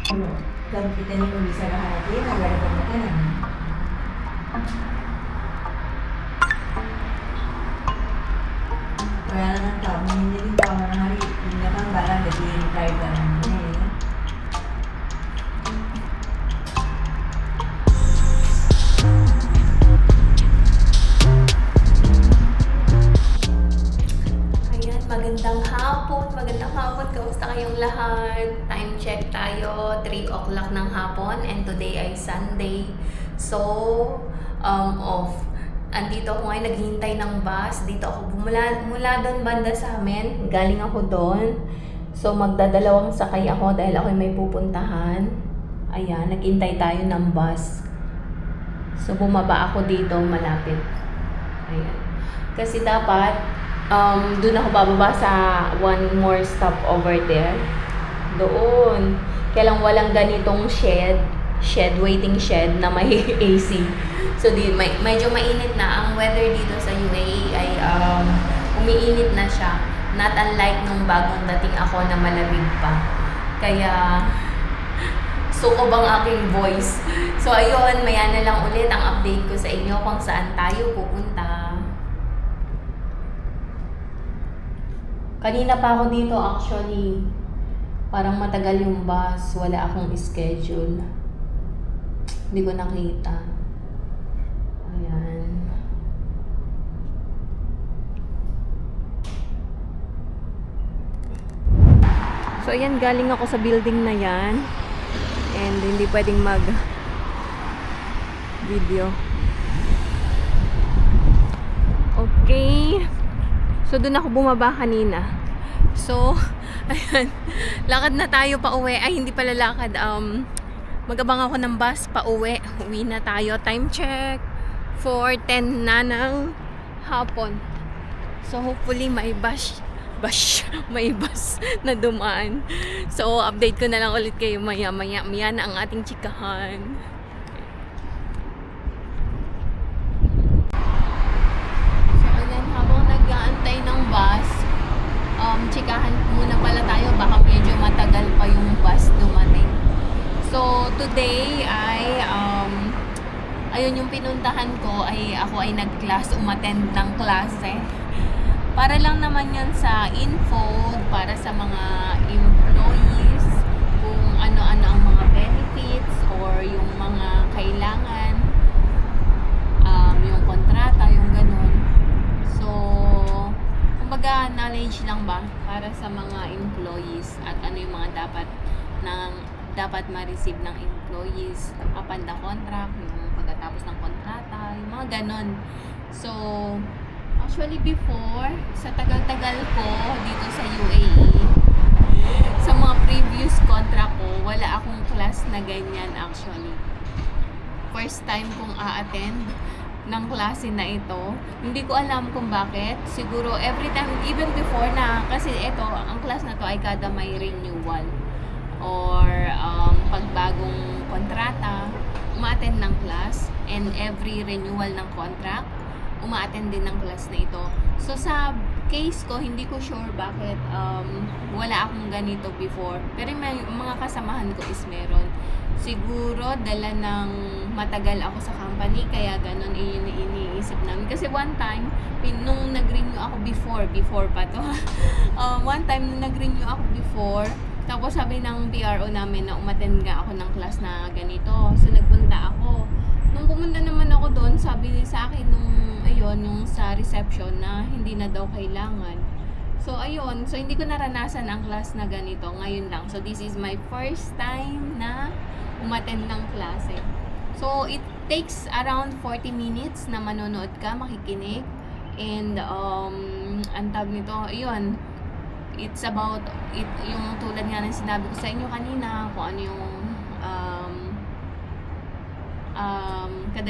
Kalau kita ni membicarakan hati, nggak ada kemungkinan. Kaya naman tao, hindi din tao na hari, hindi na kang galang, hindi tayo galang. Ayan, magandang hapon, kamusta kayong lahat? Time check tayo, 3 o'clock ng hapon and today ay Sunday. So, off. Andito ako ngayon, naghihintay ng bus. Dito ako mula doon banda sa amin. Galing ako doon. So, magdadalawang sakay ako dahil ako may pupuntahan. Ayan, naghintay tayo ng bus. So, bumaba ako dito malapit. Ayan. Kasi dapat, doon ako bababa sa one more stop over there. Doon. Kaya lang walang ganitong waiting shed na may AC. So, medyo mainit na. Ang weather dito sa UAE ay umiinit na siya. Not unlike nung bagong dating ako na malamig pa. Kaya, suko bang aking voice. So, ayun, maya na lang ulit ang update ko sa inyo kung saan tayo pupunta. Kanina pa ako dito actually. Parang matagal yung bus. Wala akong schedule. Hindi ko nakita. Ayan. So, ayan, galing ako sa building na yan. And hindi pwedeng mag-video. Okay. So, doon ako bumaba kanina. So, ayan. Lakad na tayo pa uwi. Ay, hindi pala lakad. Mag-abang ako ng bus pa uwi. Uwi na tayo. Time check. 4:10 na ng hapon. So, hopefully may bus na dumaan. So, update ko na lang ulit kayo maya-maya. Maya na ang ating chikahan. So, ayan, habang nag-aantay ng bus, chikahan muna pala tayo. Baka medyo matagal pa yung bus dumating. So, today ay, ayun yung pinuntahan ko ay ako ay nag-class, umattend ng klase. Para lang naman yan sa info, para sa mga employees, kung ano-ano ang mga benefits or yung mga kailangan, yung kontrata, yung ganun. So, kumbaga knowledge lang ba para sa mga employees at ano yung mga dapat ma-receive ng employees upon the contract, yung pagkatapos ng kontrata, yung mga ganon. So, actually before, sa tagal-tagal ko dito sa UAE, sa mga previous contract ko, wala akong class na ganyan actually. First time kong a-attend ng klase na ito. Hindi ko alam kung bakit. Siguro every time, even before na, kasi ito, ang class na to ay kada may renewal or pagbagong kontrata, uma-attend ng class, and every renewal ng contract, uma-attend din ng class na ito. So sa case ko, hindi ko sure bakit wala akong ganito before. Pero may mga kasamahan ko is meron. Siguro dala ng matagal ako sa company, kaya ganun yun iniisip namin. Kasi one time, nung nag-renew ako before pa to, one time nung nag-renew ako before, tapos sabi ng PRO namin na umattend nga ako ng class na ganito. So nagpunta ako. Nung pumunta naman ako doon, sabi sa akin yung sa reception na hindi na daw kailangan. So ayun, so hindi ko naranasan ang class na ganito ngayon lang. So this is my first time na umattend ng klase. So it takes around 40 minutes na manonood ka, makikinig. And ang tawag nito, ayun, it's about yung tulad nga ng sinabi ko sa inyo kanina, kung ano yung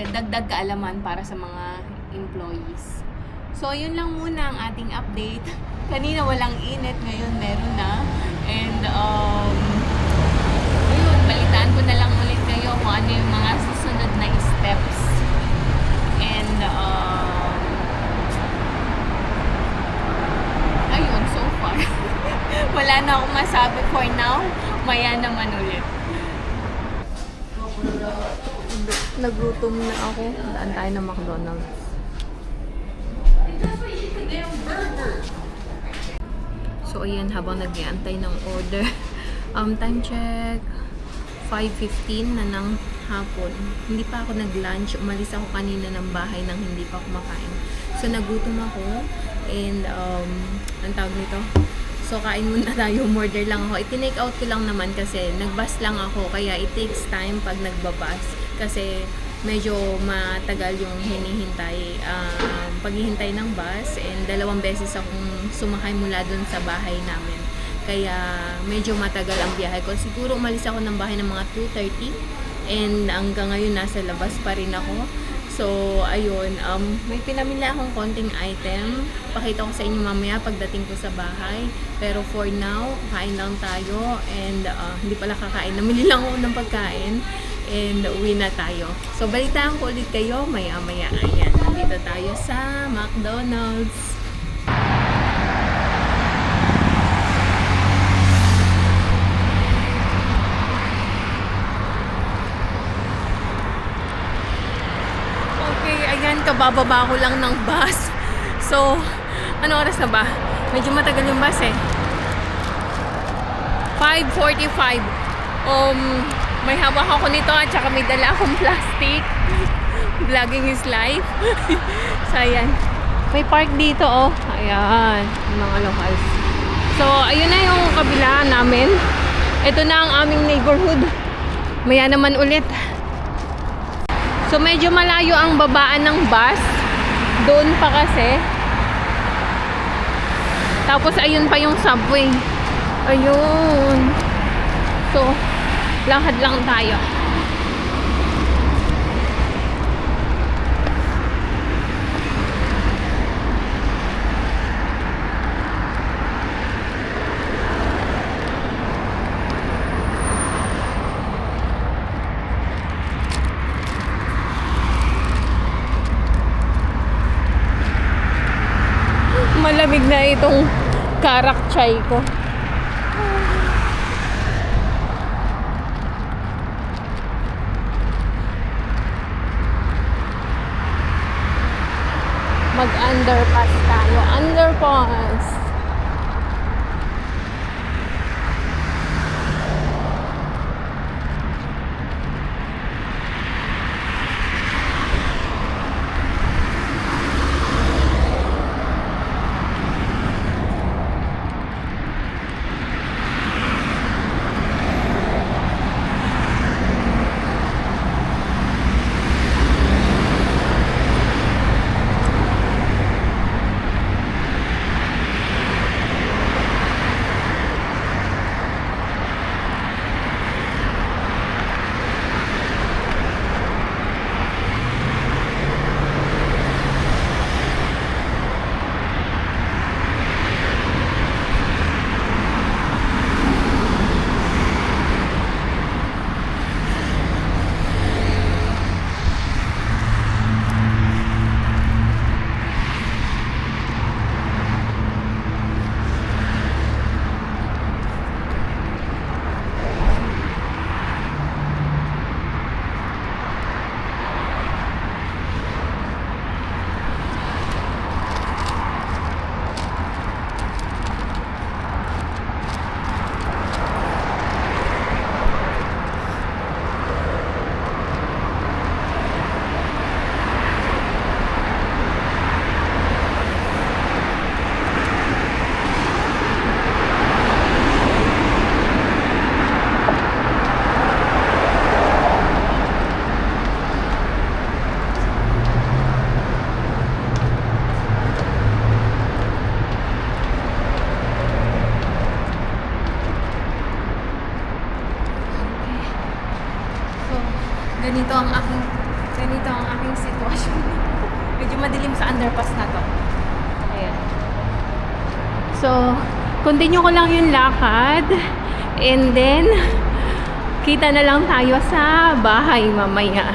dagdag kaalaman para sa mga employees. So, yun lang muna ang ating update. Kanina walang init, ngayon meron na. And, ayun, balitaan ko na lang ulit kayo kung ano yung mga susunod na steps. And, ayun, so far. Wala na akong masabi for now. Maya naman ulit. Nagutom na ako. Daan tayo ng McDonald's. So, ayan, habang nag-iantay ng order. Time check. 5:15 na ng hapon. Hindi pa ako nag-lunch. Umalis ako kanina ng bahay nang hindi pa kumakain. So, nagutom ako. And, ang tawag nito? So, kain muna tayo. Order lang ako. I-take out ko lang naman kasi nag-bus lang ako. Kaya it takes time pag nag-bus. Kasi medyo matagal yung hinihintay. Paghihintay ng bus. And 2 beses akong sumakay mula dun sa bahay namin. Kaya medyo matagal ang biyahe ko. Siguro umalis ako ng bahay ng mga 2:30. And hanggang ngayon nasa labas pa rin ako. So, ayun, may pinamili akong konting item. Pakita ko sa inyo mamaya pagdating ko sa bahay. Pero for now, kain lang tayo. And hindi pala kakain. Namili lang ako ng pagkain. And uwi na tayo. So, balitaan ko ulit kayo maya-maya. Ayan, nandito tayo sa McDonald's. Ayan, kabababa ko lang ng bus. So, ano oras na ba? Medyo matagal yung bus eh. 5:45. May hawak ako nito at saka may dala akong plastic. Vlogging is life. So, ayan. May park dito, oh. Ayan, mga locals. So, ayun na yung kabila namin. Ito na ang aming neighborhood. Maya naman ulit. So, medyo malayo ang babaan ng bus. Doon pa kasi. Tapos, ayun pa yung subway. Ayun. So, lakad lang tayo. Malamig na itong karak chai ko. Mag-underpass tayo. Underpass. ganito ang aking sitwasyon. Medyo madilim sa underpass na to. Ayan. So, continue ko lang yung lakad. And then, kita na lang tayo sa bahay mamaya.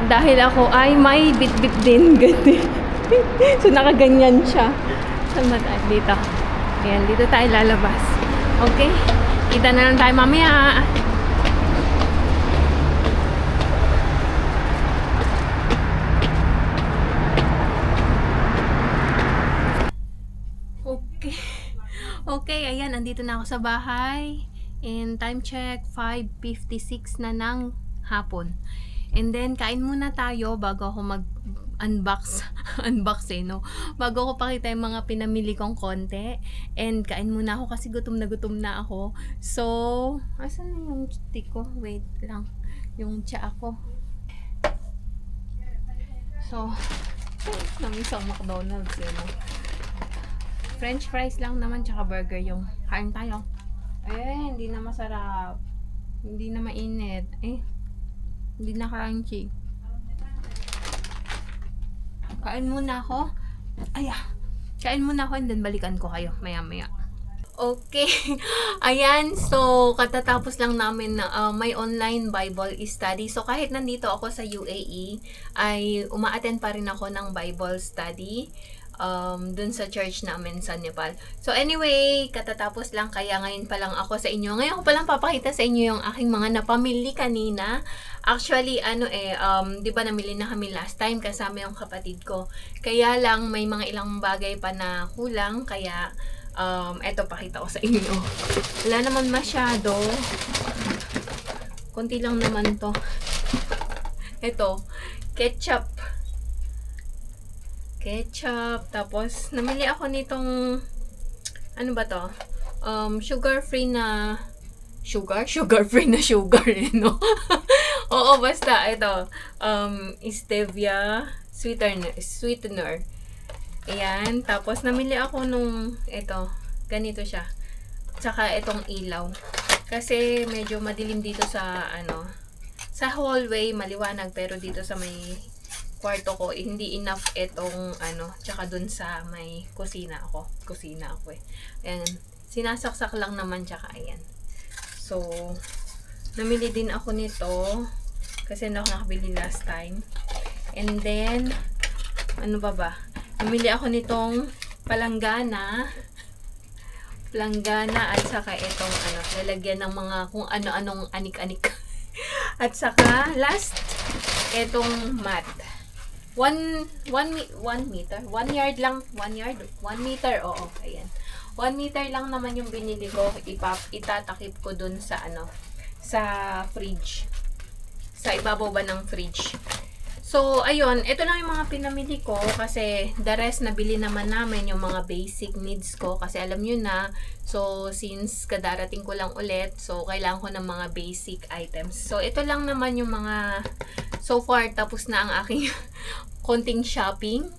Dahil ako ay may bit-bit din. So, nakaganyan siya. Saan ba tayo? Dito. Ayan, dito tayo lalabas. Okay? Kita na lang tayo mamaya. ayan, andito na ako sa bahay. And time check, 5:56 na ng hapon. And then, kain muna tayo bago ako unbox no? Bago ko pakita yung mga pinamili kong konti. And kain muna ako kasi gutom na ako. So, asan na yung stick ko? Wait lang. Yung tsa ako. So, namiss ang McDonald's no? French fries lang naman tsaka burger yung kain tayo. Hindi na masarap. Hindi na mainit. Hindi na crunchy. Kain muna ako. Kain muna ako and then balikan ko kayo maya-maya. Okay. Ayan, so katatapos lang namin na may online Bible study. So kahit nandito ako sa UAE, ay uma-attend pa rin ako ng Bible study dun sa church namin sa Nepal. So anyway, katatapos lang kaya ngayon pa lang ako sa inyo. Ngayon ko pa lang papakita sa inyo yung aking mga napamili kanina. Actually, 'di ba namili na kami last time kasama yung kapatid ko. Kaya lang may mga ilang bagay pa na kulang kaya eto pakita ko sa inyo. Wala naman masyado. Konti lang naman to. Ito, ketchup. Tapos namili ako nitong ano ba to? Sugar-free na sugar no? Oo, basta ito. Stevia sweetener. Ayan, tapos namili ako nung ganito siya. Tsaka itong ilaw. Kasi medyo madilim dito sa sa hallway maliwanag pero dito sa may kwarto ko hindi enough itong tsaka dun sa may kusina ako ayan, sinasaksak lang naman tsaka ayan. So namili din ako nito kasi hindi ako nakabili last time. And then namili ako nitong palanggana at saka itong lalagyan ng mga kung ano-anong anik-anik. At saka last itong mat. 1 meter. 1 yard lang. 1 meter. Oo, ayan. 1 meter lang naman yung binili ko. Itatakip ko dun sa sa fridge. Sa ibabaw ba ng fridge. So, ayun. Ito lang yung mga pinamili ko kasi the rest nabili naman namin yung mga basic needs ko kasi alam nyo na. So, since kadarating ko lang ulit, so kailangan ko ng mga basic items. So, ito lang naman yung mga so far tapos na ang aking konting shopping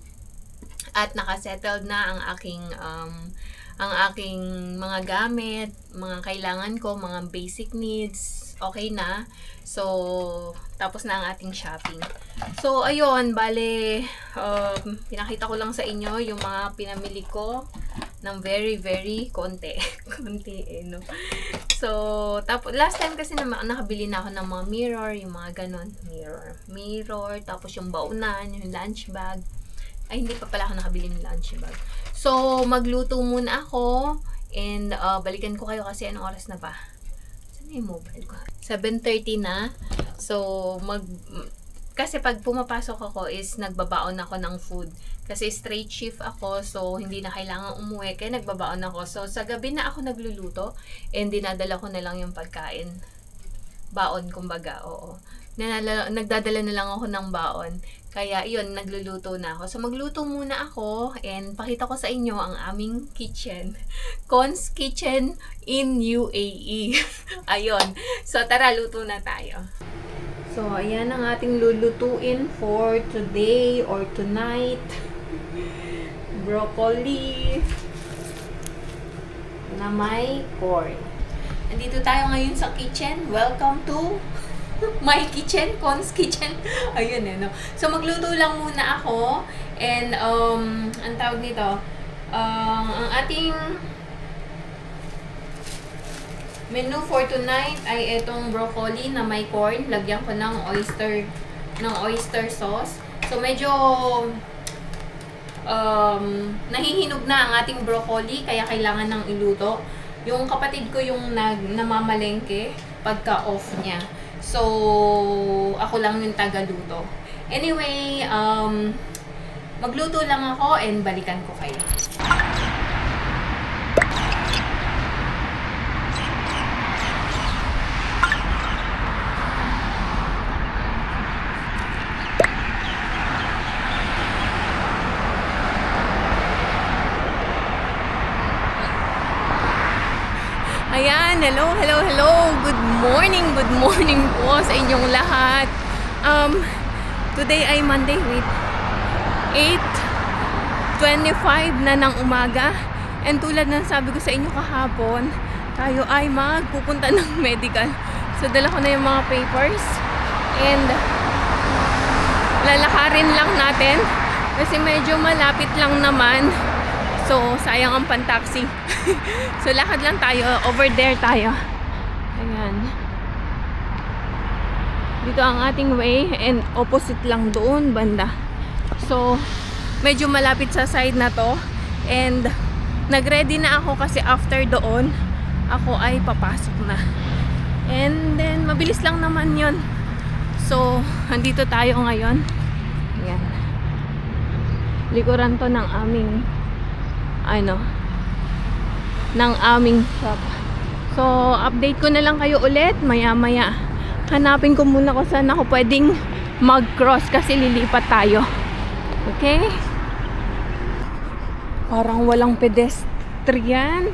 at nakasettled na ang aking mga gamit, mga kailangan ko, mga basic needs, okay na. So, tapos na ang ating shopping. So, ayun, bale, pinakita ko lang sa inyo yung mga pinamili ko ng very, very konti. No? So, tapos, last time kasi nakabili na ako ng mga mirror, yung mga ganon. Mirror, tapos yung baunan, yung lunch bag. Ay, hindi pa pala ako nakabili ng lunch bag. So, magluto muna ako, and balikan ko kayo kasi anong oras na ba? Saan yung mobile ko? 7:30 na. So, kasi pag pumapasok ako is nagbabaon ako ng food. Kasi straight shift ako, so hindi na kailangan umuwi, kaya nagbabaon ako. So, sa gabi na ako nagluluto, and dinadala ko na lang yung pagkain. Baon, kumbaga, oo. Nagdadala na lang ako ng baon. Kaya, yun, nagluluto na ako. So, magluto muna ako, and pakita ko sa inyo ang aming kitchen. Con's Kitchen in UAE. Ayun. So, tara, luto na tayo. So, ayan ang ating lulutuin for today or tonight. Broccoli na may corn. Nandito tayo ngayon sa kitchen. Welcome to my kitchen, Con's Kitchen. Ayun no. So, magluto lang muna ako. And, ang tawag nito, ang ating menu for tonight ay itong broccoli na may corn. Lagyan ko ng oyster sauce. So, medyo nahihinog na ang ating broccoli, kaya kailangan ng iluto. Yung kapatid ko yung namamalengke pagka-off niya. So, ako lang yung tagaluto. Anyway, magluto lang ako and balikan ko kayo. Hello. Good morning po sa inyong lahat. Today ay Monday, 8:25 na ng umaga. And tulad ng sabi ko sa inyo kahapon, tayo ay magpupunta ng medical. So dala ko na yung mga papers and lalakarin lang natin kasi medyo malapit lang naman. So sayang ang pan-taxi. So lakad lang tayo, over there tayo. Ayan. Dito ang ating way and opposite lang doon banda. So medyo malapit sa side na to and nagready na ako kasi after doon ako ay papasok na. And then mabilis lang naman yon. So andito tayo ngayon. Ayan. Likuran to ng aming ng aming shop. So update ko na lang kayo ulit maya-maya. Hanapin ko muna kung saan ako pwedeng mag-cross kasi lilipat tayo. Okay? Parang walang pedestrian.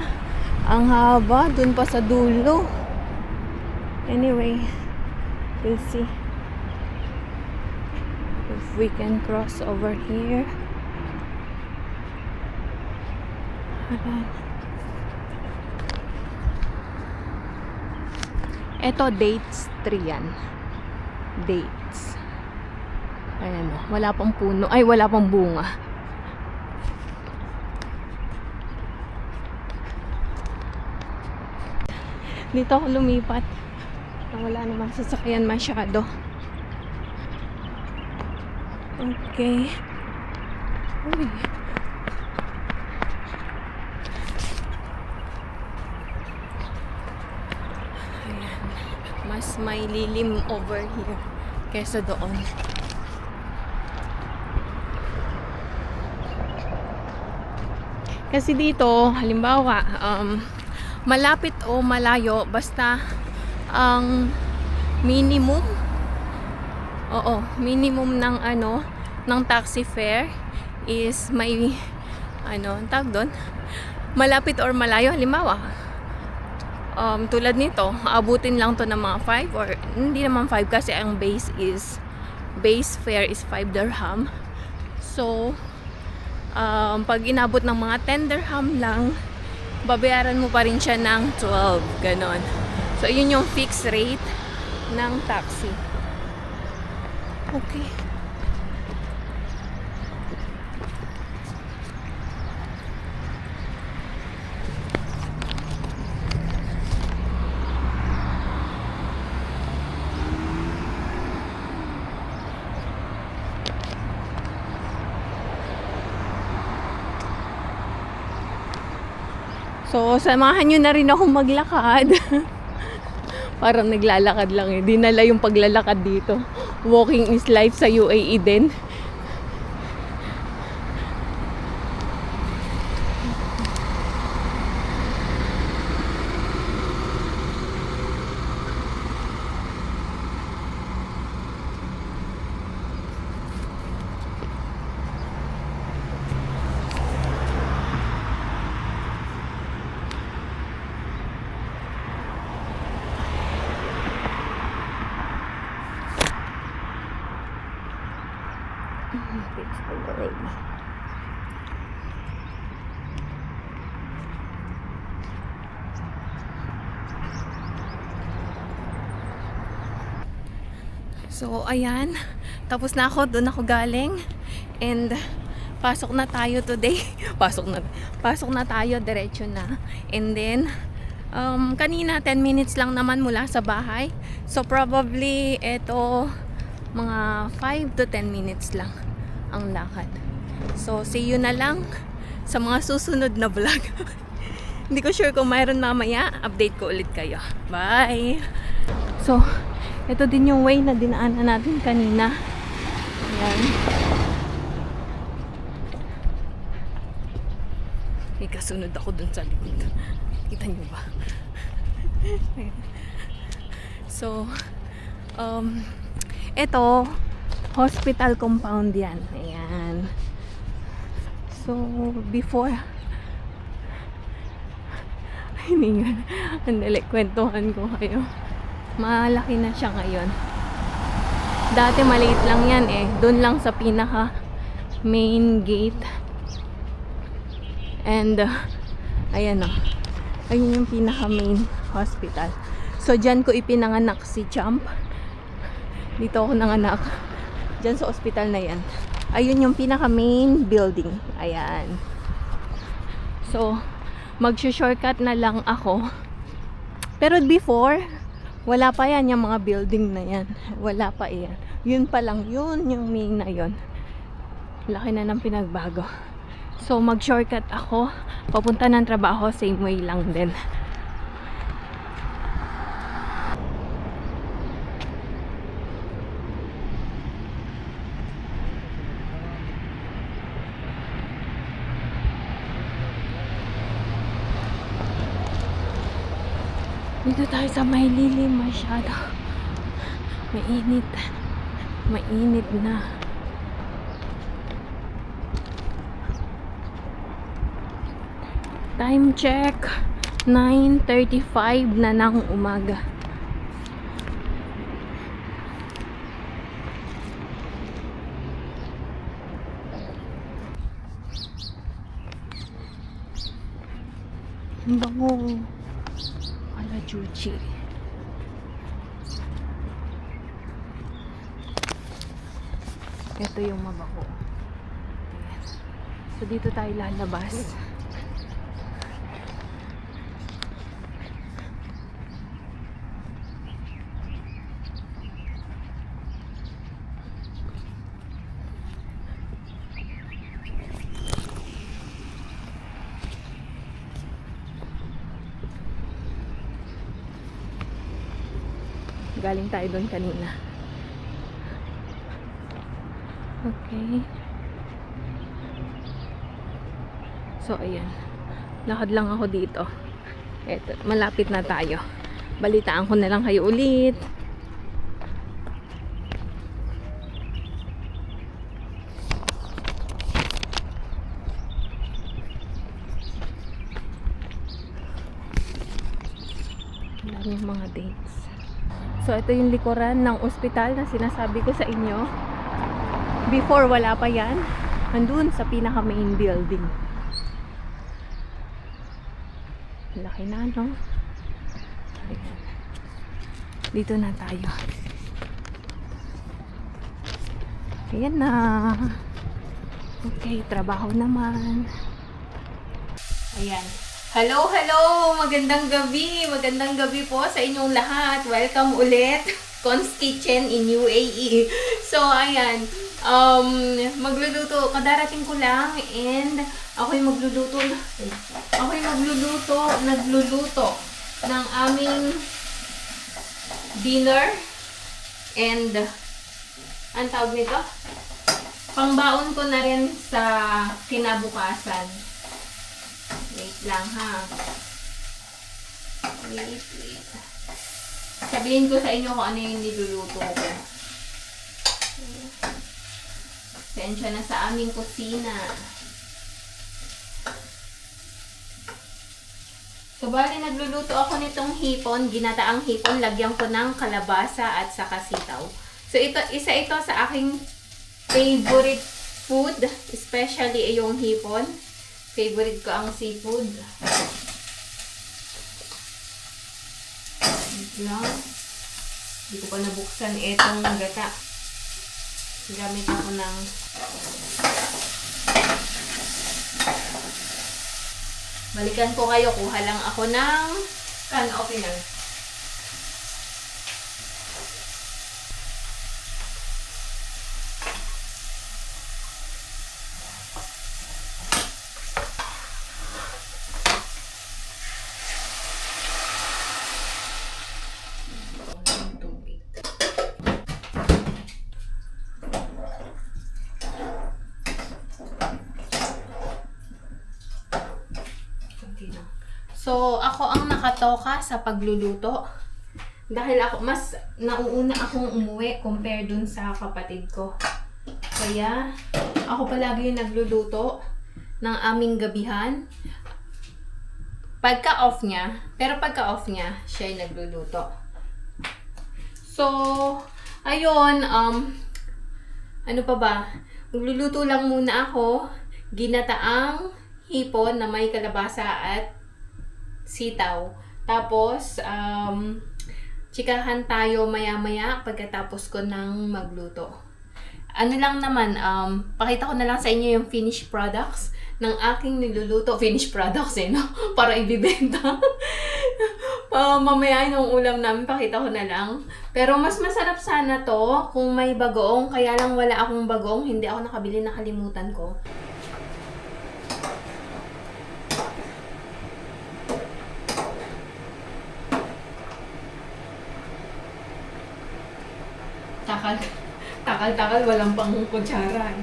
Ang haba dun pa sa dulo. Anyway, we'll see if we can cross over here. Ito dates 3 yan. Dates. Ayan o. Wala pang puno. Ay, wala pang bunga. Dito ako lumipat. Wala naman sasakyan masyado. Okay. Uy. Mas may lilim over here kesa doon. Kasi dito, halimbawa, malapit o malayo, basta ang minimum ng ng taxi fare is may tawag doon, malapit or malayo. Halimbawa, tulad nito, aabutin lang to ng mga 5 or hindi naman 5 kasi ang base fare is 5 dirham. So pag inabot ng mga 10 dirham lang, babayaran mo pa rin siya ng 12, ganon. So yun yung fixed rate ng taxi. Okay. So, samahan nyo na rin ako maglakad. Parang naglalakad lang eh. Dinala yung paglalakad dito. Walking is life sa UAE din. It's already. So, ayan. Tapos na ako. Doon ako galing. And, pasok na tayo today. Pasok na tayo. Diretso na. And then, kanina 10 minutes lang naman mula sa bahay. So, probably, ito, mga 5 to 10 minutes lang ang lakad. So, see you na lang sa mga susunod na vlog. Hindi ko sure kung mayroon mamaya. Update ko ulit kayo. Bye! So, ito din yung way na dinaanan natin kanina. Ayan. May kasunod ako dun sa likod. Kita nyo ba? So, ito, hospital compound yan. Ayan. So, before, Hiningal. Andali, kwentuhan ko kayo. Malaki na siya ngayon. Dati maliit lang yan eh. Doon lang sa pinaka main gate. And ayan o. Ayun yung pinaka main hospital. So dyan ko ipinanganak si Champ. Dito ako nanganak. Dyan sa hospital na yan. Ayun yung pinaka main building. Ayan. So mag-shortcut na lang ako. Pero before, wala pa yan yung mga building na yan. Wala pa yan. Yun pa lang yun, yung main na yun. Laki na ng pinagbago. So mag-shortcut ako. Papunta ng trabaho, same way lang din. Dito tayo sa may lilim masyado. Mainit. Mainit na. Time check. 9:35 na ng umaga. Ang bango. Juchi. Ito yung mabango. Ayan. So dito tayo lalabas. Galing tayo doon kanina. Okay. So, ayan. Lakad lang ako dito. Eto, malapit na tayo. Balitaan ko na lang kayo ulit. Wala yung mga dates. So, ito yung likuran ng ospital na sinasabi ko sa inyo. Before, wala pa yan. Andun sa pinaka main building. Laki na, no? Ayan. Dito na tayo. Ayan na. Okay, trabaho naman. Ayan. Hello, hello! Magandang gabi! Magandang gabi po sa inyong lahat. Welcome ulit. Con's Kitchen in UAE. So, ayan. Magluluto. Kadarating ko lang and ako'y magluluto. Nagluluto ng aming dinner and ang tawag nito? Pangbaon ko na rin sa kinabukasan. Wait lang ha. Wait. Sabihin ko sa inyo kung ano yung niluluto ko. Sensya na sa aming kusina. So, bali nagluluto ako nitong hipon, ginataang hipon, lagyan ko ng kalabasa at saka sitaw. So, isa ito sa aking favorite food, especially yung hipon. Favorite ko ang seafood. Wait lang. Hindi ko pa nabuksan itong gata. Gamit ako ng balikan ko kayo. Kuha lang ako ng can opener. So, ako ang nakatoka sa pagluluto. Dahil ako, mas nauuna akong umuwi compare dun sa kapatid ko. Kaya, ako palagi yung nagluluto ng aming gabihan. pagka-off niya, siya yung nagluluto. So, ayun, ano pa ba? Magluluto lang muna ako, ginataang hipon na may kalabasa at sitaw. Tapos, chikahan tayo maya-maya pagkatapos ko ng magluto. Ano lang naman, pakita ko na lang sa inyo yung finished products ng aking niluluto. Finished products no? Para ibibenta. Mamaya yung ulam namin, pakita ko na lang. Pero mas masarap sana to kung may bagoong. Kaya lang wala akong bagoong, hindi ako nakabili, nakalimutan ko. Takal, walang pang kutsara.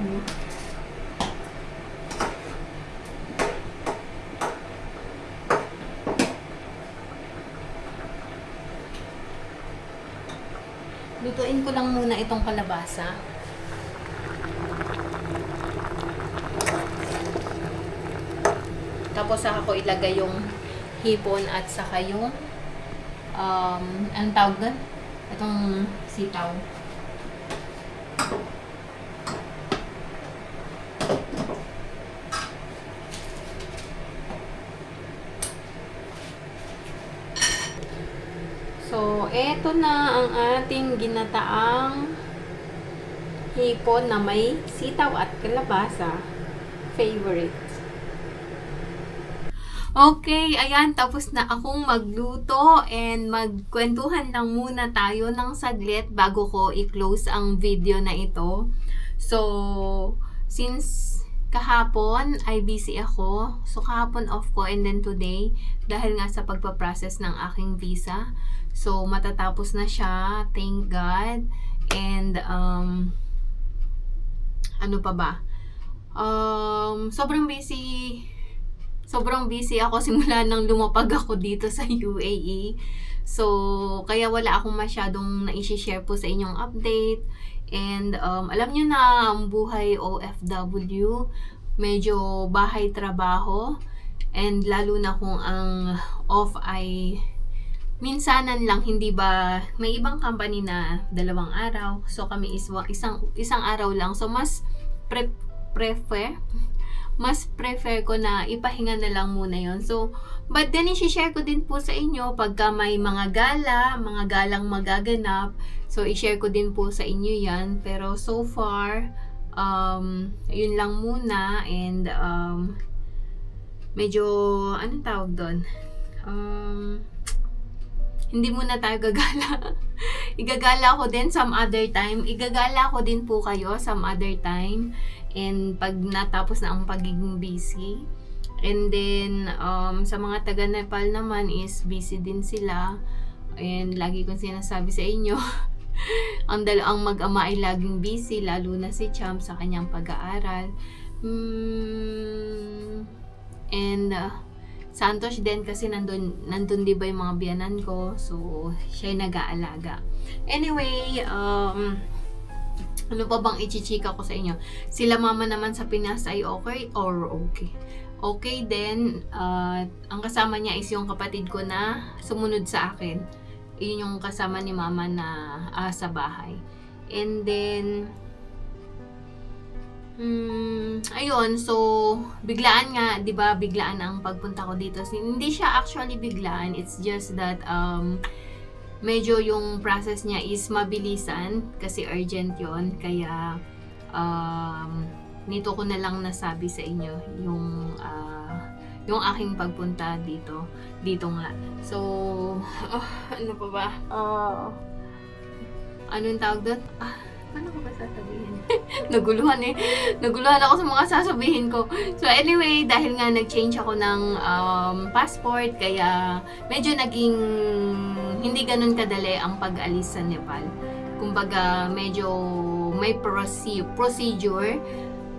Lutuin ko lang muna itong kalabasa. Tapos saka ko ilagay yung hipon at saka yung anong tawag doon? Itong sitaw. So, eto na ang ating ginataang hipon na may sitaw at kalabasa. Favorite. Okay, ayan, tapos na akong magluto and magkwentuhan lang muna tayo ng saglit bago ko i-close ang video na ito. So, since kahapon ay busy ako, so kahapon off ko and then today, dahil nga sa pagpaprocess ng aking visa, so matatapos na siya, thank God. And ano pa ba? Sobrang busy ako simula nang lumapag ako dito sa UAE. So, kaya wala akong masyadong na-share po sa inyong update. And alam nyo na ang buhay OFW, medyo bahay trabaho. And lalo na kung ang off ay minsanan lang, hindi ba may ibang company na 2 araw. So kami is isang araw lang. So mas prefer ko na ipahinga na lang muna yon. So, but then i-share ko din po sa inyo pagka may mga galang magaganap. So, i-share ko din po sa inyo yan. Pero so far, yun lang muna. And, medyo, anong tawag doon? Hindi muna tayo gagala. Igagala ko din some other time. Igagala ko din po kayo some other time. And pag natapos na ang pagiging busy. And then, sa mga taga Nepal naman is busy din sila. And lagi kong sinasabi sa inyo, ang mag-ama ay laging busy, lalo na si Cham sa kanyang pag-aaral. And Santos din kasi nandun di ba yung mga biyanan ko. So, siya yung nag-aalaga. Anyway, ano pa bang ichichika ko sa inyo? Sila mama naman sa Pinas ay okay or okay? Okay din. Ang kasama niya is yung kapatid ko na sumunod sa akin. Yun yung kasama ni mama na sa bahay. And then, ayun, so, biglaan nga, di ba, biglaan ang pagpunta ko dito. Hindi siya actually biglaan. It's just that, medyo yung process niya is mabilisan kasi urgent yon. Kaya nito ko na lang nasabi sa inyo yung aking pagpunta dito nga. So ano pa ba, anong tawag doon? Ano ko ba sasabihin? Naguluhan ako sa mga sasabihin ko. So anyway, dahil nga nag-change ako ng passport, kaya medyo naging hindi ganun kadali ang pag-alis sa Nepal. Kumbaga, medyo may procedure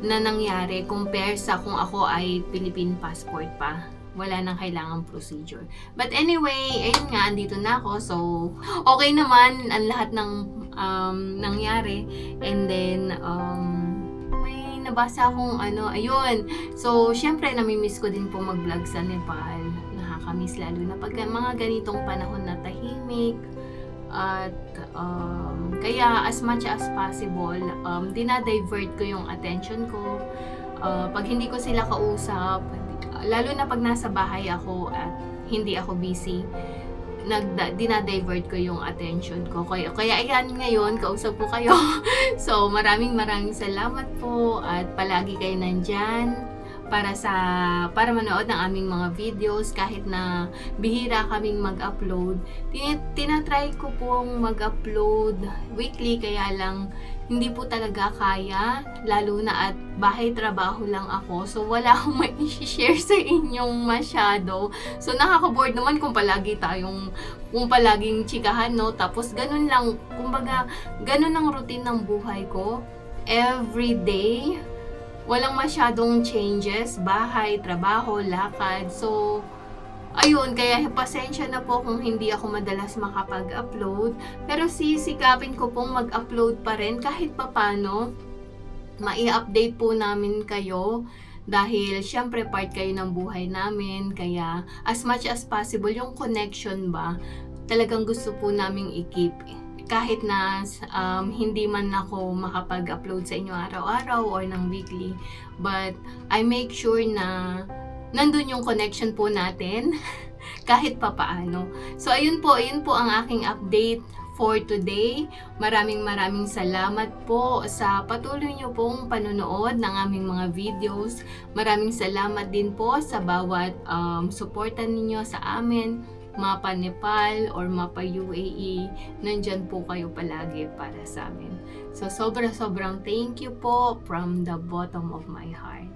na nangyari compare sa kung ako ay Philippine passport pa. Wala nang kailangang procedure. But anyway, ayun nga, andito na ako. So, okay naman ang lahat ng nangyari. And then, may nabasa akong ayun. So, syempre, namimiss ko din po mag-vlog sa Nepal. nakakamiss lalo na pag mga ganitong panahon na tahimik. At kaya as much as possible, dinadivert ko yung attention ko. Pag hindi ko sila kausap, lalo na pag nasa bahay ako at hindi ako busy, dinadivert ko yung attention ko. Kaya ayan, ngayon, kausap ko kayo. So, maraming salamat po at palagi kayo nandyan para manood ng aming mga videos kahit na bihira kaming mag-upload. Tinatry ko pong mag-upload weekly, kaya lang hindi po talaga kaya, lalo na at bahay trabaho lang ako. So wala akong mai-share sa inyong masyado. So nakaka-board naman kung palaging chikahan, no? Tapos ganun lang, kumbaga ganun ang routine ng buhay ko. Every day, walang masyadong changes, bahay, trabaho, lakad. So, ayun, kaya pasensya na po kung hindi ako madalas makapag-upload. Pero sisikapin ko pong mag-upload pa rin kahit papano. Mai-update po namin kayo dahil syempre part kayo ng buhay namin. Kaya as much as possible, yung connection ba, talagang gusto po naming i-keep. Kahit na hindi man ako makapag-upload sa inyo araw-araw or ng weekly, but I make sure na nandun yung connection po natin kahit papaano. So ayun po ang aking update for today. Maraming salamat po sa patuloy nyo pong panonood ng aming mga videos. Maraming salamat din po sa bawat suporta ninyo sa amin. Mapa Nepal or Mapa UAE, nandyan po kayo palagi para sa amin. So sobrang thank you po from the bottom of my heart.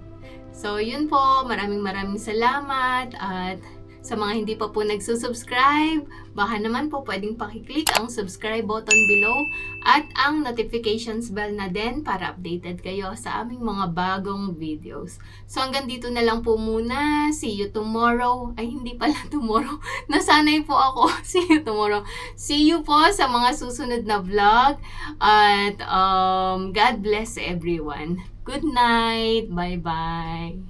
So yun po, maraming salamat. At sa mga hindi pa po nagsusubscribe, baka naman po pwedeng pakiclick ang subscribe button below at ang notifications bell na din para updated kayo sa aming mga bagong videos. So hanggang dito na lang po muna. See you tomorrow. Ay, hindi pala tomorrow. Nasanay po ako. See you tomorrow. See you po sa mga susunod na vlog. At God bless everyone. Good night. Bye-bye.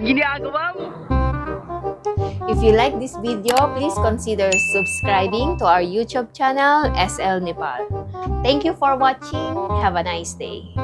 Ginagawa mo. If you like this video, please consider subscribing to our YouTube channel, SL Nepal. Thank you for watching. Have a nice day.